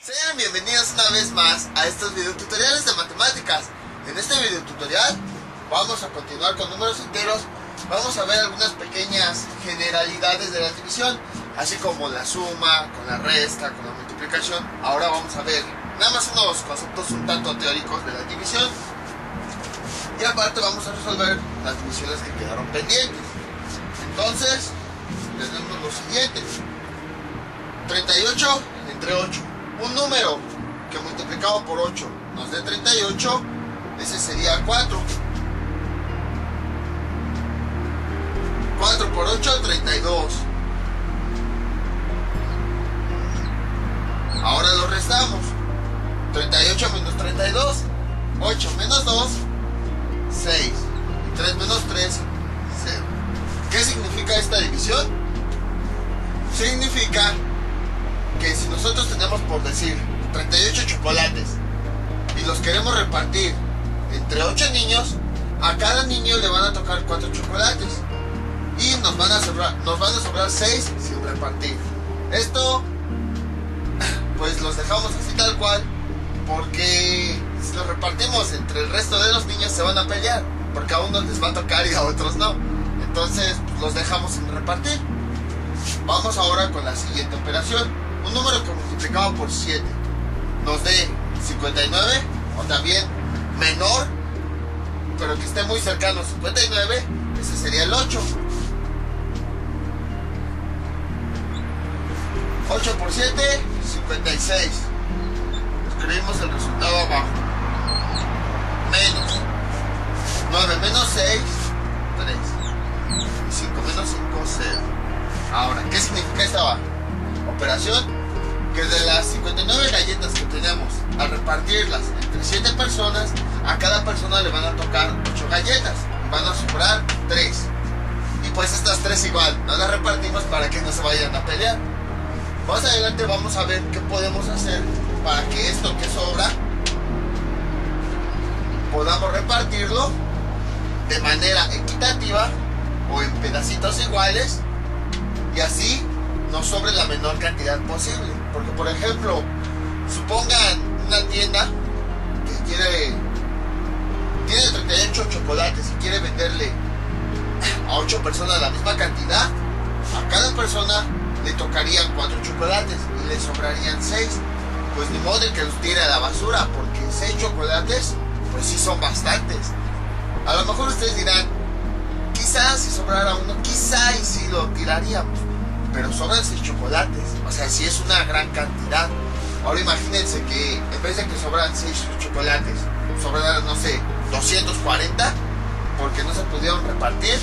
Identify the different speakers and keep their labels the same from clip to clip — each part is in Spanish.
Speaker 1: Sean bienvenidos una vez más a estos videotutoriales de matemáticas. En este videotutorial vamos a continuar con números enteros. Vamos a ver algunas pequeñas generalidades de la división, así como la suma, con la resta, con la multiplicación. Ahora vamos a ver nada más unos conceptos un tanto teóricos de la división. Y aparte vamos a resolver las divisiones que quedaron pendientes. Entonces, tenemos lo siguiente. 38 entre 8. Un número que multiplicado por 8 nos dé 38, ese sería 4. 4 por 8, 32. Ahora lo restamos. 38 menos 32, 8 menos 2, 6. Y 3 menos 3, 0. ¿Qué significa esta división? Significa que si nosotros tenemos, por decir, 38 chocolates y los queremos repartir entre 8 niños, a cada niño le van a tocar 4 chocolates y nos van a sobrar 6 sin repartir. Esto pues los dejamos así tal cual, porque si los repartimos entre el resto de los niños se van a pelear, porque a unos les va a tocar y a otros no. Entonces pues, los dejamos sin repartir. Vamos ahora con la siguiente operación. Un número que multiplicado por 7 nos dé 59, o también menor, pero que esté muy cercano a 59, ese sería el 8. 8 por 7, 56. Escribimos el resultado abajo. Menos 9 menos 6, 3. Y 5 menos 5, 0. Ahora, ¿qué significa esta operación? Que de las 59 galletas que tenemos, al repartirlas entre 7 personas, a cada persona le van a tocar 8 galletas y van a sobrar 3. Y pues estas 3 igual, no las repartimos para que no se vayan a pelear. Más adelante vamos a ver qué podemos hacer para que esto que sobra podamos repartirlo de manera equitativa o en pedacitos iguales, y así nos sobre la menor cantidad posible. Porque, por ejemplo, supongan una tienda que tiene 38 chocolates y quiere venderle a 8 personas la misma cantidad. A cada persona le tocarían 4 chocolates y le sobrarían 6. Pues ni modo de que los tire a la basura, porque 6 chocolates pues sí son bastantes. A lo mejor ustedes dirán, quizás si sobrara uno, quizá y sí lo tiraríamos, pero sobran 6 chocolates, o sea, sí es una gran cantidad. Ahora imagínense que en vez de que sobran 6 chocolates, sobraran, no sé, 240, porque no se pudieron repartir,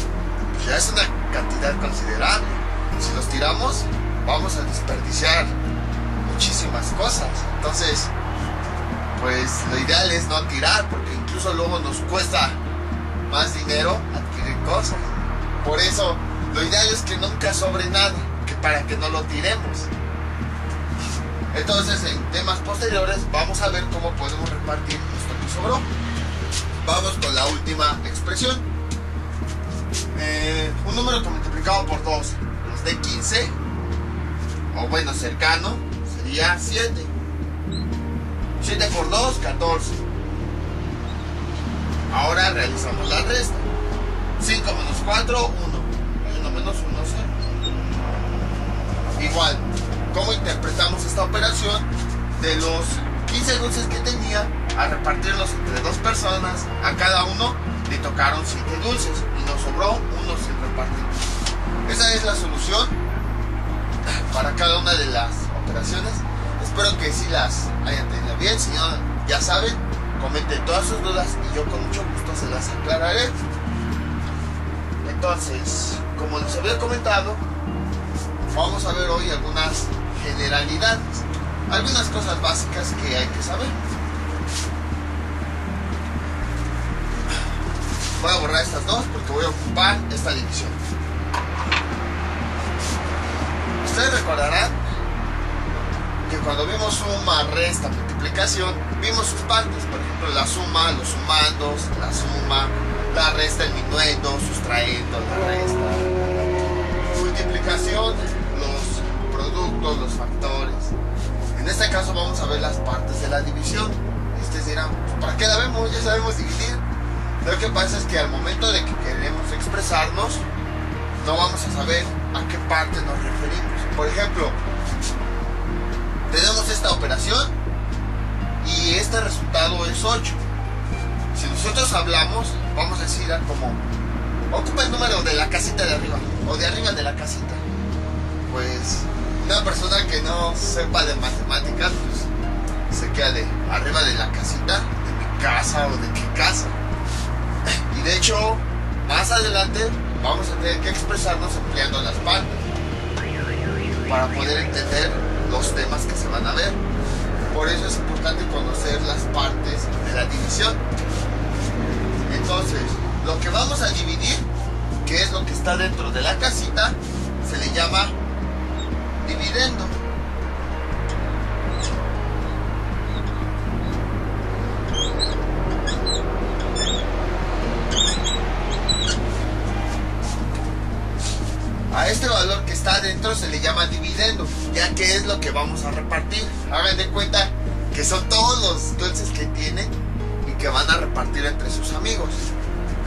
Speaker 1: pues ya es una cantidad considerable. Si los tiramos, vamos a desperdiciar muchísimas cosas. Entonces, pues lo ideal es no tirar, porque incluso luego nos cuesta más dinero adquirir cosas. Por eso, lo ideal es que nunca sobre nada, para que no lo tiremos. Entonces, en temas posteriores vamos a ver cómo podemos repartir esto que sobró. Vamos con la última expresión. Un número que multiplicado por 2 nos dé 15, o bueno, cercano, sería 7. 7 por 2, 14. Ahora realizamos la resta. 5 menos 4, 1. 1 menos 1, 0. Igual, ¿cómo interpretamos esta operación? De los 15 dulces que tenía, a repartirlos entre 2 personas, a cada uno le tocaron 7 dulces y nos sobró uno sin repartir. Esa es la solución para cada una de las operaciones. Espero que sí las hayan tenido bien. Si no, ya saben, comenten todas sus dudas y yo con mucho gusto se las aclararé. Entonces, como les había comentado, vamos a ver hoy algunas generalidades, algunas cosas básicas que hay que saber. Voy a borrar estas dos porque voy a ocupar esta división. Ustedes recordarán que cuando vimos suma, resta, multiplicación, vimos sus partes. Por ejemplo, la suma, los sumandos, la suma, la resta, el minuendo, sustrayendo, la resta, multiplicación, los productos, los factores. En este caso vamos a ver las partes de la división. Ustedes dirán, ¿para qué la vemos? Ya sabemos dividir. Lo que pasa es que al momento de que queremos expresarnos, no vamos a saber a qué parte nos referimos. Por ejemplo, tenemos esta operación y este resultado es 8. Si nosotros hablamos, vamos a decir como, ocupa el número de la casita de arriba o de arriba de la casita. Pues una persona que no sepa de matemáticas, pues se queda de arriba de la casita, de mi casa o de qué casa. Y de hecho, más adelante vamos a tener que expresarnos empleando las partes para poder entender los temas que se van a ver. Por eso es importante conocer las partes de la división. Entonces, lo que vamos a dividir, que es lo que está dentro de la casita, se le llama dividendo. A este valor que está adentro se le llama dividendo, ya que es lo que vamos a repartir. Hagan de cuenta que son todos los dulces que tienen y que van a repartir entre sus amigos.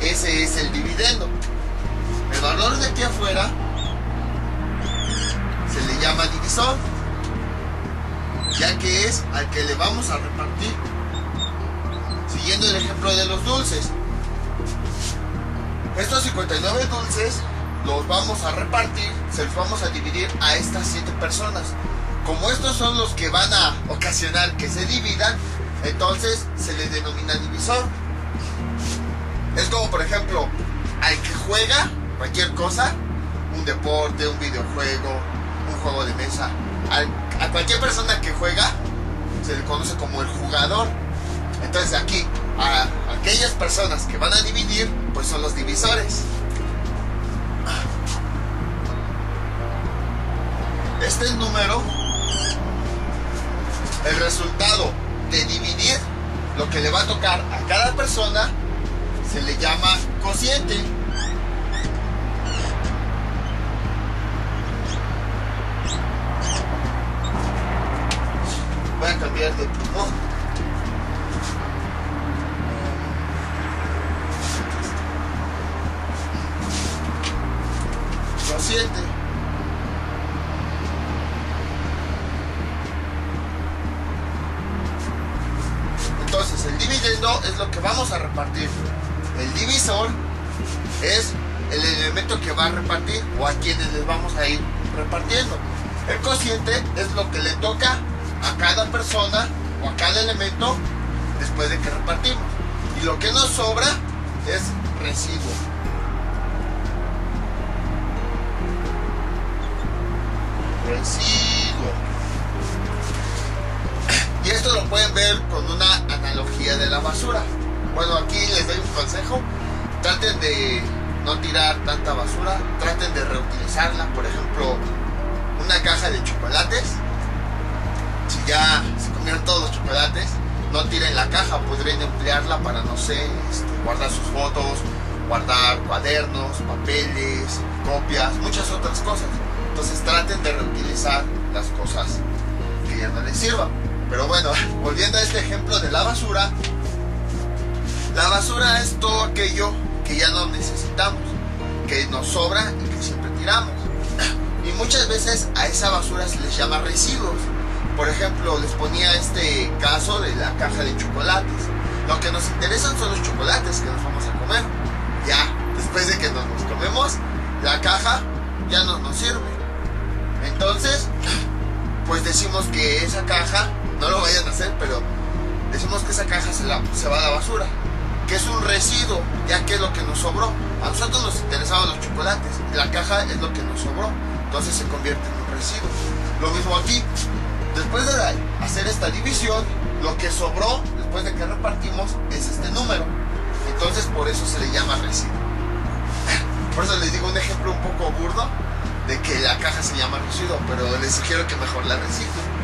Speaker 1: Ese es el dividendo. El valor de aquí afuera se le llama divisor, ya que es al que le vamos a repartir. Siguiendo el ejemplo de los dulces, estos 59 dulces los vamos a repartir, se los vamos a dividir a estas 7 personas. Como estos son los que van a ocasionar que se dividan, entonces se les denomina divisor. Es como, por ejemplo, al que juega cualquier cosa, un deporte, un videojuego, un juego de mesa, a cualquier persona que juega se le conoce como el jugador. Entonces aquí, a aquellas personas que van a dividir, pues son los divisores. Este número, el resultado de dividir lo que le va a tocar a cada persona, se le llama cociente. Voy a cambiar de plumón. Cociente. Entonces el dividendo es lo que vamos a repartir. El divisor es el elemento que va a repartir o a quienes les vamos a ir repartiendo. El cociente es lo que le toca a cada persona o a cada elemento después de que repartimos. Y lo que nos sobra es residuo. Residuo. Y esto lo pueden ver con una analogía de la basura. Bueno, aquí les doy un consejo. Traten de no tirar tanta basura. Traten de reutilizarla. Por ejemplo, una caja de chocolates. Si ya se comieron todos los chocolates, no tiren la caja. Podrían emplearla para, no sé, guardar sus fotos, guardar cuadernos, papeles, copias, muchas otras cosas. Entonces traten de reutilizar las cosas que ya no les sirvan. Pero bueno, volviendo a este ejemplo de la basura es todo aquello que ya no necesitamos, que nos sobra y que siempre tiramos. Y muchas veces a esa basura se les llama residuos. Por ejemplo, les ponía este caso de la caja de chocolates. Lo que nos interesan son los chocolates que nos vamos a comer. Ya, después de que nos los comemos, la caja ya no nos sirve. Entonces, pues decimos que esa caja, no lo vayan a hacer, pero decimos que esa caja se va a la basura, que es un residuo, ya que es lo que nos sobró. A nosotros nos interesaban los chocolates, y la caja es lo que nos sobró, entonces se convierte en un residuo. Lo mismo aquí, después de hacer esta división, lo que sobró, después de que repartimos, es este número. Entonces por eso se le llama residuo. Por eso les digo un ejemplo un poco burdo, de que la caja se llama residuo, pero les sugiero que mejor la reciclen.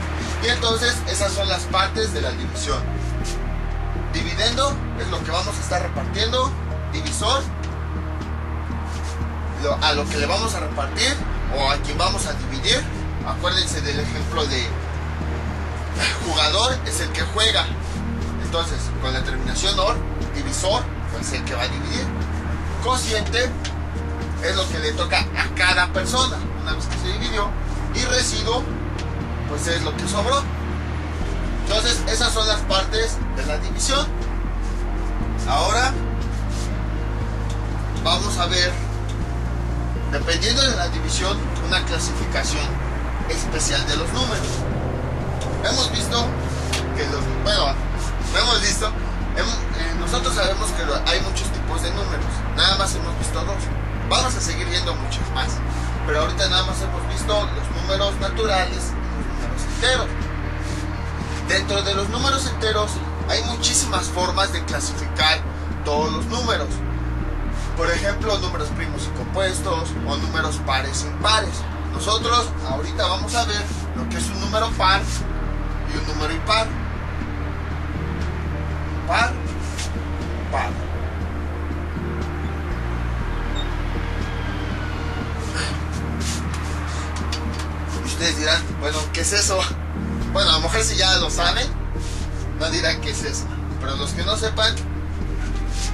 Speaker 1: Y entonces esas son las partes de la división. Dividendo es lo que vamos a estar repartiendo. Divisor, a lo que le vamos a repartir o a quien vamos a dividir. Acuérdense del ejemplo de Jugador es el que juega. Entonces, con la terminación OR, divisor, pues el que va a dividir. Cociente es lo que le toca a cada persona una vez que se dividió. Y residuo, pues es lo que sobró. Entonces, esas son las partes de la división. Ahora vamos a ver, dependiendo de la división, una clasificación especial de los números. Hemos visto que nosotros sabemos que hay muchos tipos de números. Nada más hemos visto dos. Vamos a seguir viendo muchos más. Pero ahorita nada más hemos visto los números naturales y los números enteros. Dentro de los números enteros hay muchísimas formas de clasificar todos los números. Por ejemplo, números primos y compuestos o números pares e impares. Nosotros ahorita vamos a ver lo que es un número par y un número impar. Par, par. Y ustedes dirán, bueno, ¿qué es eso? Bueno, a lo mejor si ya lo saben, no dirán qué es eso. Pero los que no sepan,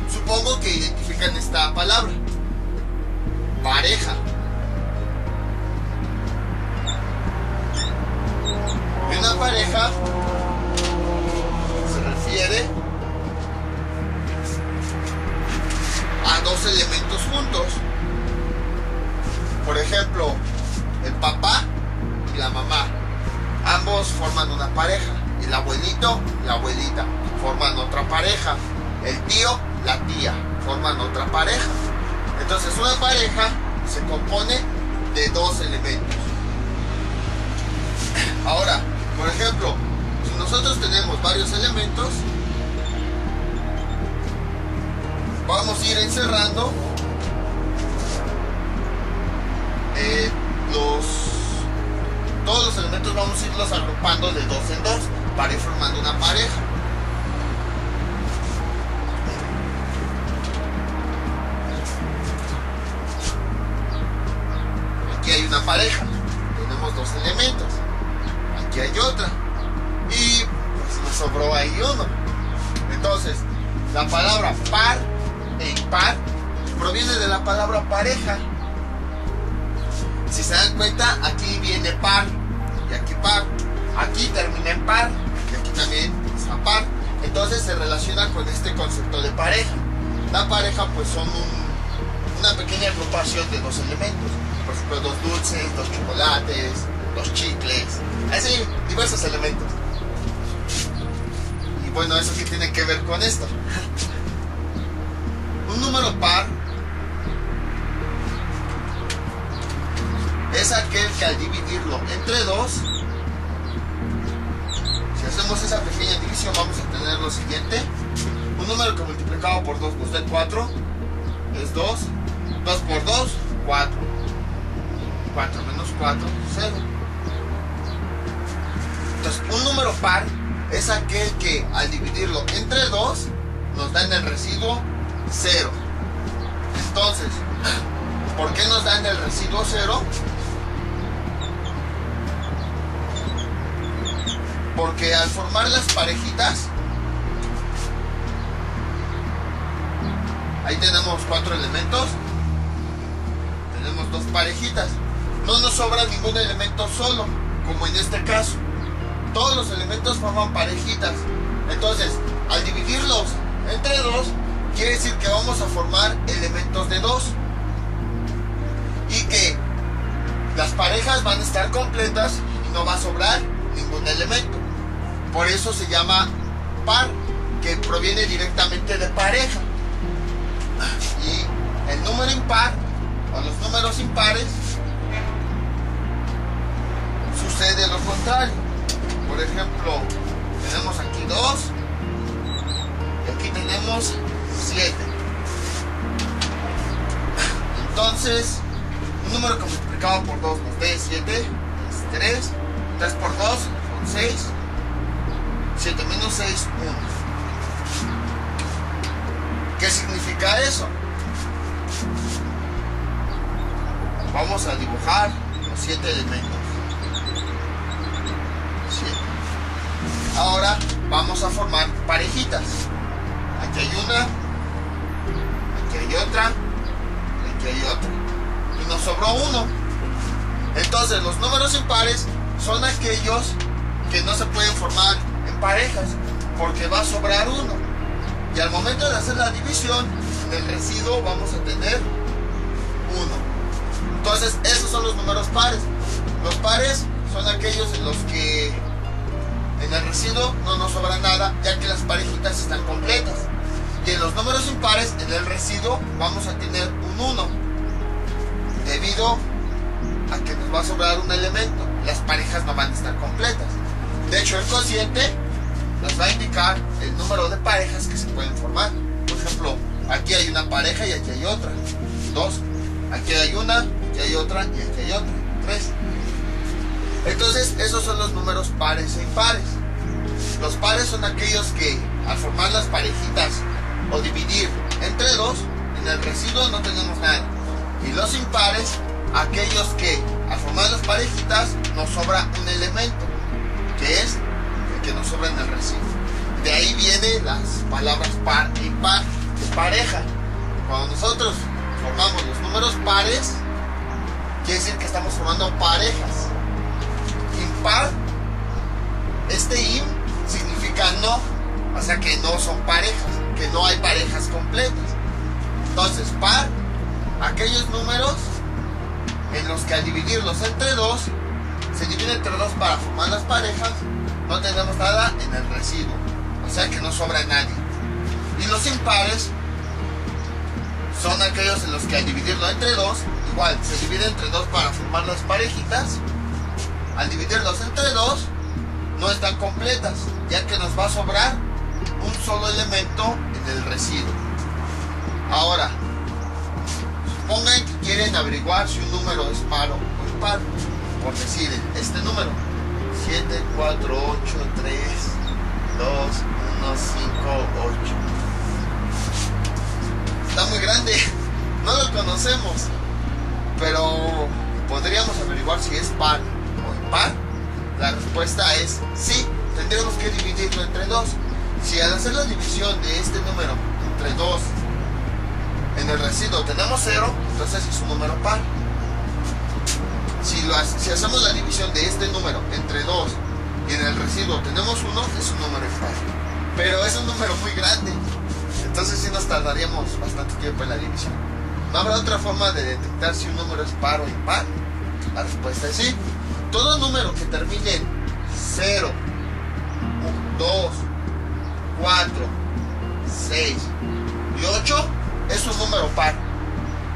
Speaker 1: supongo que identifican esta palabra. Pareja. Y una pareja se refiere a dos elementos juntos. Por ejemplo, el papá y la mamá. Ambos forman una pareja. El abuelito y la abuelita forman otra pareja. El tío, la tía forman otra pareja. Entonces una pareja se compone de dos elementos. Ahora, por ejemplo, si nosotros tenemos varios elementos, vamos a ir encerrando todos los elementos, vamos a irlos agrupando de dos en dos para ir formando una pareja. Aquí hay una pareja, tenemos dos elementos. Aquí hay otra y pues nos sobró ahí uno. Entonces, la palabra par e impar proviene de la palabra pareja. Si se dan cuenta, aquí viene par y aquí par. Aquí termina en par y aquí también está par. Entonces se relaciona con este concepto de pareja. La pareja pues son una pequeña agrupación de dos elementos. Por ejemplo, dos dulces, dos chocolates, dos chicles, así, diversos elementos. Y bueno, eso sí tiene que ver con esto. Un número par es aquel que al dividirlo entre dos, si hacemos esa pequeña división, vamos a tener lo siguiente. Un número que multiplicado por 2 nos dé 4 es 2. 2 por 2, 4. 4 menos 4, 0. Entonces, un número par es aquel que al dividirlo entre 2 nos da en el residuo 0. Entonces, ¿por qué nos da en el residuo 0? Porque al formar las parejitas, ahí tenemos 4 elementos, tenemos 2 parejitas, no nos sobra ningún elemento solo, como en este caso. Todos los elementos forman parejitas. Entonces, al dividirlos entre 2, quiere decir que vamos a formar elementos de 2 y que las parejas van a estar completas y no va a sobrar ningún elemento. Por eso se llama par, que proviene directamente de pareja. Y el número impar o los números impares sucede lo contrario. Por ejemplo, tenemos aquí 2 y aquí tenemos 7. Entonces, un número que multiplicado por 2 nos dé 7 es 3. 3 por 2 son 6. 7 menos 6, 1. ¿Qué significa eso? Vamos a dibujar los 7 elementos. 7. Ahora vamos a formar parejitas. Aquí hay una, aquí hay otra, aquí hay otra. Y nos sobró uno. Entonces los números impares son aquellos que no se pueden formar en parejas, porque va a sobrar uno. Y al momento de hacer la división, en el residuo vamos a tener 1. Entonces esos son los números pares. Los pares son aquellos en los que en el residuo no nos sobra nada, ya que las parejitas están completas. Y en los números impares, en el residuo vamos a tener un 1, debido a que nos va a sobrar un elemento. Las parejas no van a estar completas. De hecho, el cociente nos va a indicar el número de parejas que se pueden formar. Por ejemplo, aquí hay una pareja y aquí hay otra, 2. Aquí hay una, aquí hay otra y aquí hay otra, 3. Entonces esos son los números pares e impares. Los pares son aquellos que al formar las parejitas o dividir entre 2, en el residuo no tenemos nada. Y los impares, aquellos que al formar las parejitas nos sobra un elemento, que es el que nos sobra en el residuo. De ahí vienen las palabras par e impar, de pareja. Cuando nosotros formamos los números pares, quiere decir que estamos formando parejas. Impar, este im significa no, o sea que no son parejas, que no hay parejas completas. Entonces par, aquellos números en los que al dividirlos entre 2, se divide entre 2 para formar las parejas, no tenemos nada en el residuo, o sea que no sobra nadie. Y los impares son aquellos en los que al dividirlo entre 2, igual se divide entre 2 para formar las parejitas. Al dividirlos entre 2 no están completas, ya que nos va a sobrar un solo elemento en el residuo. Ahora, supongan que quieren averiguar si un número es par o impar. Por decir, este número 7, 4, 8, 3, 2, 1, 5, 8. Está muy grande, no lo conocemos, pero podríamos averiguar si es par o impar. La respuesta es sí, tendremos que dividirlo entre 2. Si al hacer la división de este número entre 2 en el residuo tenemos 0, entonces es un número par. Si hacemos la división de este número entre 2 y en el residuo tenemos 1, es un número impar. Pero es un número muy grande, entonces sí nos tardaríamos bastante tiempo en la división. ¿No habrá otra forma de detectar si un número es par o impar? La respuesta es sí. Todo número que termine en 0, 2, 4, 6 y 8 es un número par.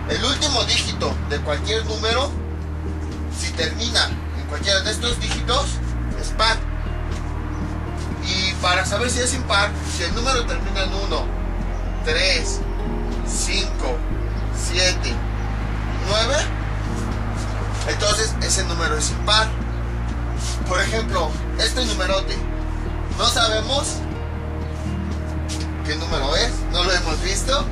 Speaker 1: El último dígito de cualquier número, si termina en cualquiera de estos dígitos, es par. Y para saber si es impar, si el número termina en 1, 3, 5, 7, 9, entonces ese número es impar. Por ejemplo, este numerote, no sabemos qué número es, no lo hemos visto,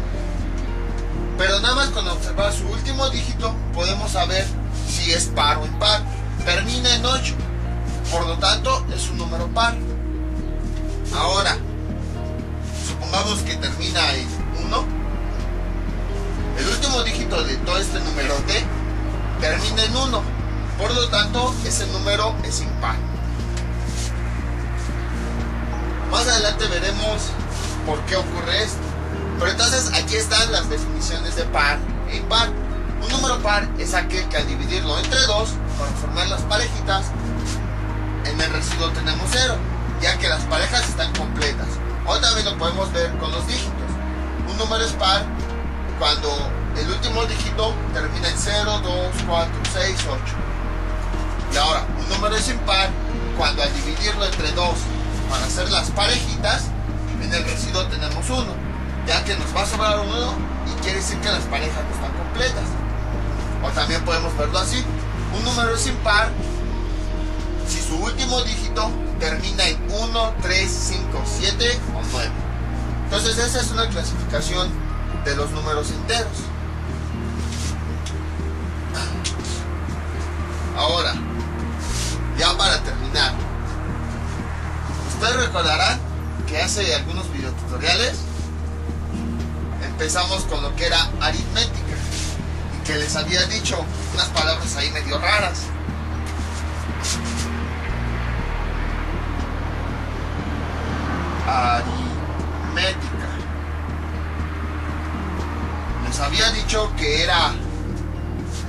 Speaker 1: pero nada más con observar su último dígito podemos saber si es par o impar. Termina en 8, por lo tanto es un número par. Ahora, supongamos que termina en 1, el último dígito de todo este numerote termina en 1, por lo tanto ese número es impar. Más adelante veremos por qué ocurre esto, pero entonces aquí están las definiciones de par e impar. Un número par es aquel que al dividirlo entre 2 para formar las parejitas, en el residuo tenemos 0, ya que las parejas están completas. O también lo podemos ver con los dígitos. Un número es par cuando el último dígito termina en 0, 2, 4, 6, 8. Y ahora, un número es impar cuando al dividirlo entre 2 para hacer las parejitas, en el residuo tenemos 1, ya que nos va a sobrar 1 y quiere decir que las parejas no están completas. O también podemos verlo así: un número es impar si su último dígito termina en 1, 3, 5, 7 o 9. Entonces esa es una clasificación de los números enteros. Ahora, ya para terminar, Ustedes recordarán que hace algunos videotutoriales empezamos con lo que era aritmética y que les había dicho unas palabras ahí medio raras. Aritmética. Les había dicho que era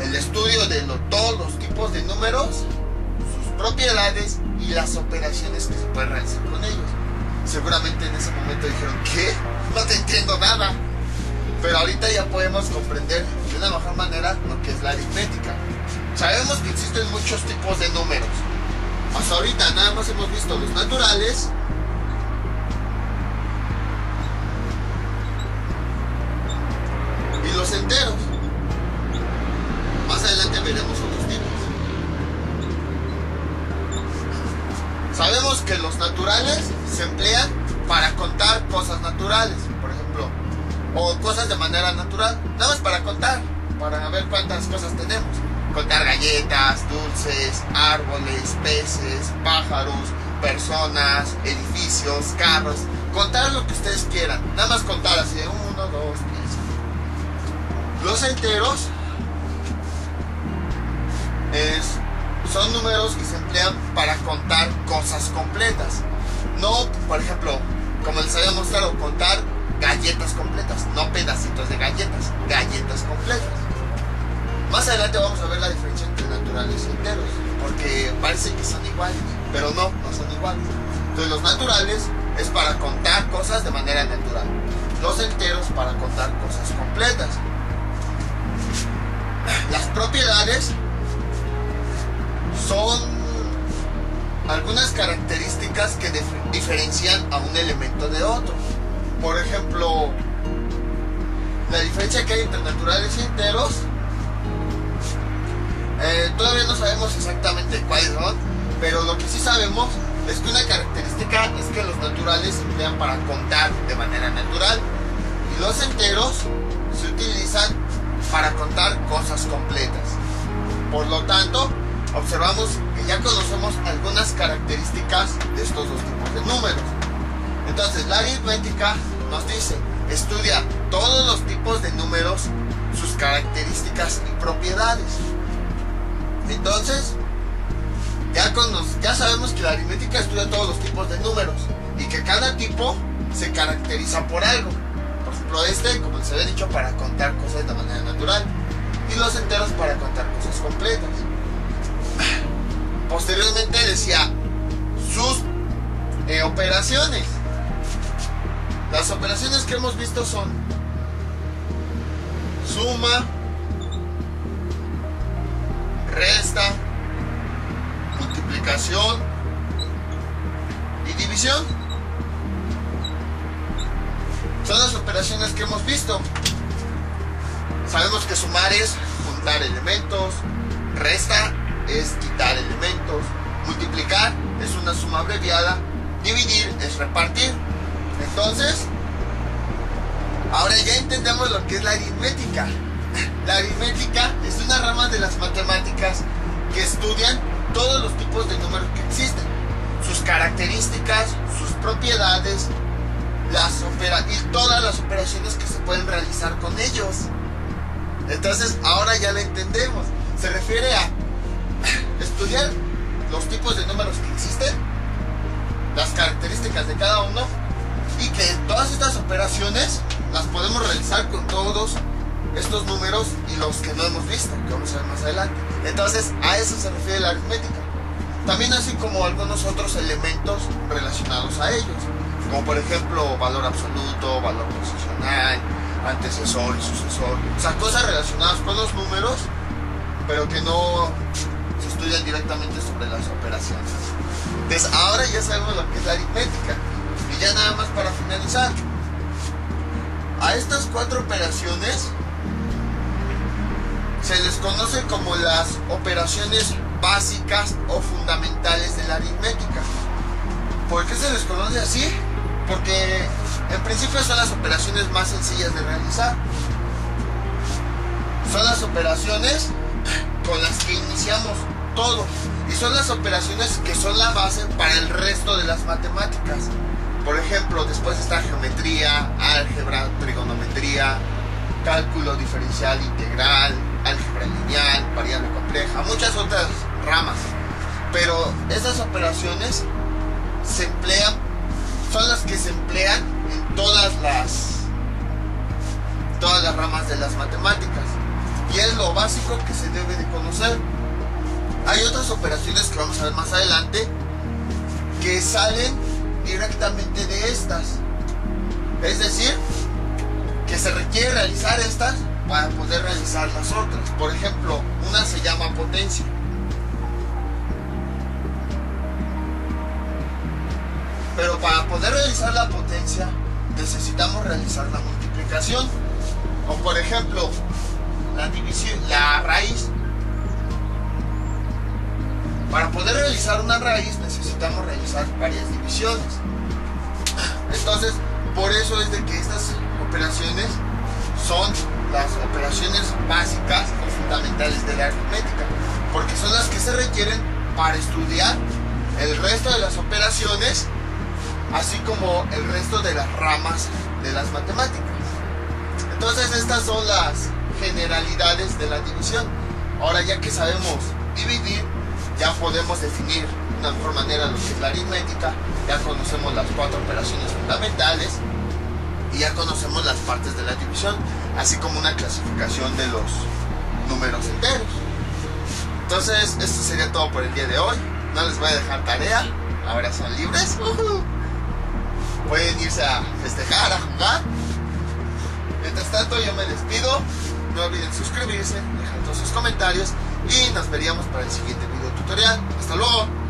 Speaker 1: el estudio de todos los tipos de números, sus propiedades y las operaciones que se pueden realizar con ellos. Seguramente en ese momento dijeron, ¿qué? No te entiendo nada. Pero ahorita ya podemos comprender de una mejor manera lo que es la aritmética. Sabemos que existen muchos tipos de números. Hasta ahorita nada más hemos visto los naturales y los enteros. Más adelante veremos otros tipos. Sabemos que los naturales se emplean para contar cosas naturales, por ejemplo, o cosas de manera natural, nada más para contar, para ver cuántas cosas tenemos. Contar galletas, dulces, árboles, peces, pájaros, personas, edificios, carros. Contar lo que ustedes quieran, nada más contar así de 1, 2, 3. Los enteros son números que se emplean para contar cosas completas. No, por ejemplo, como les había mostrado, contar galletas completas, no pedacitos de galletas, galletas completas. Más adelante vamos a ver la diferencia entre naturales y enteros, porque parece que son iguales, pero no son iguales. Entonces los naturales es para contar cosas de manera natural, los enteros para contar cosas completas. Las propiedades son algunas características que diferencian a un elemento de otro. Por ejemplo, la diferencia que hay entre naturales y enteros, todavía no sabemos exactamente cuáles son, pero lo que sí sabemos es que una característica es que los naturales se emplean para contar de manera natural y los enteros se utilizan para contar cosas completas. Por lo tanto, observamos que ya conocemos algunas características de estos dos tipos de números. Entonces, la aritmética nos dice, estudia todos los tipos de números, sus características y propiedades. Entonces, ya sabemos que la aritmética estudia todos los tipos de números y que cada tipo se caracteriza por algo. Por ejemplo, como les había dicho, para contar cosas de manera natural y los enteros para contar cosas completas. Posteriormente decía sus operaciones. Las operaciones que hemos visto son suma, resta, multiplicación y división. Son las operaciones que hemos visto. Sabemos que sumar es juntar elementos, resta es quitar elementos, multiplicar es una suma abreviada, dividir es repartir. Entonces, ahora ya entendemos lo que es la aritmética. La aritmética es una rama de las matemáticas que estudian todos los tipos de números que existen, sus características, sus propiedades, y todas las operaciones que se pueden realizar con ellos. Entonces, ahora ya lo entendemos. Se refiere a estudiar los tipos de números que existen, las características de cada uno, y que todas estas operaciones las podemos realizar con todos estos números y los que no hemos visto, que vamos a ver más adelante. Entonces, a eso se refiere la aritmética. También así como algunos otros elementos relacionados a ellos, como por ejemplo valor absoluto, valor posicional, antecesor y sucesor. O sea, cosas relacionadas con los números, pero que no se estudian directamente sobre las operaciones. Entonces, ahora ya sabemos lo que es la aritmética. Y ya nada más para finalizar, a estas 4 operaciones se les conoce como las operaciones básicas o fundamentales de la aritmética. ¿Por qué se les conoce así? Porque en principio son las operaciones más sencillas de realizar. Son las operaciones con las que iniciamos todo. Y son las operaciones que son la base para el resto de las matemáticas. Por ejemplo, después está geometría, álgebra, trigonometría, cálculo diferencial integral, álgebra lineal, variable compleja, muchas otras ramas. Pero esas operaciones se emplean, son las que se emplean en todas las ramas de las matemáticas. Y es lo básico que se debe de conocer. Hay otras operaciones que vamos a ver más adelante que salen directamente de estas. Es decir, que se requiere realizar estas para poder realizar las otras. Por ejemplo, una se llama potencia. Pero para poder realizar la potencia necesitamos realizar la multiplicación. O por ejemplo, la división, la raíz. Para poder realizar una raíz necesitamos realizar varias divisiones. Entonces, por eso es de que estas operaciones son las operaciones básicas y fundamentales de la aritmética, porque son las que se requieren para estudiar el resto de las operaciones, así como el resto de las ramas de las matemáticas. Entonces, estas son las generalidades de la división. Ahora, ya que sabemos dividir, ya podemos definir de una mejor manera lo que es la aritmética. Ya conocemos las 4 operaciones fundamentales y ya conocemos las partes de la división, así como una clasificación de los números enteros. Entonces, esto sería todo por el día de hoy. No les voy a dejar tarea, ahora son libres. Pueden irse a festejar, a jugar. Mientras tanto, yo me despido. No olviden suscribirse, dejar todos sus comentarios y nos veríamos para el siguiente video tutorial. Hasta luego.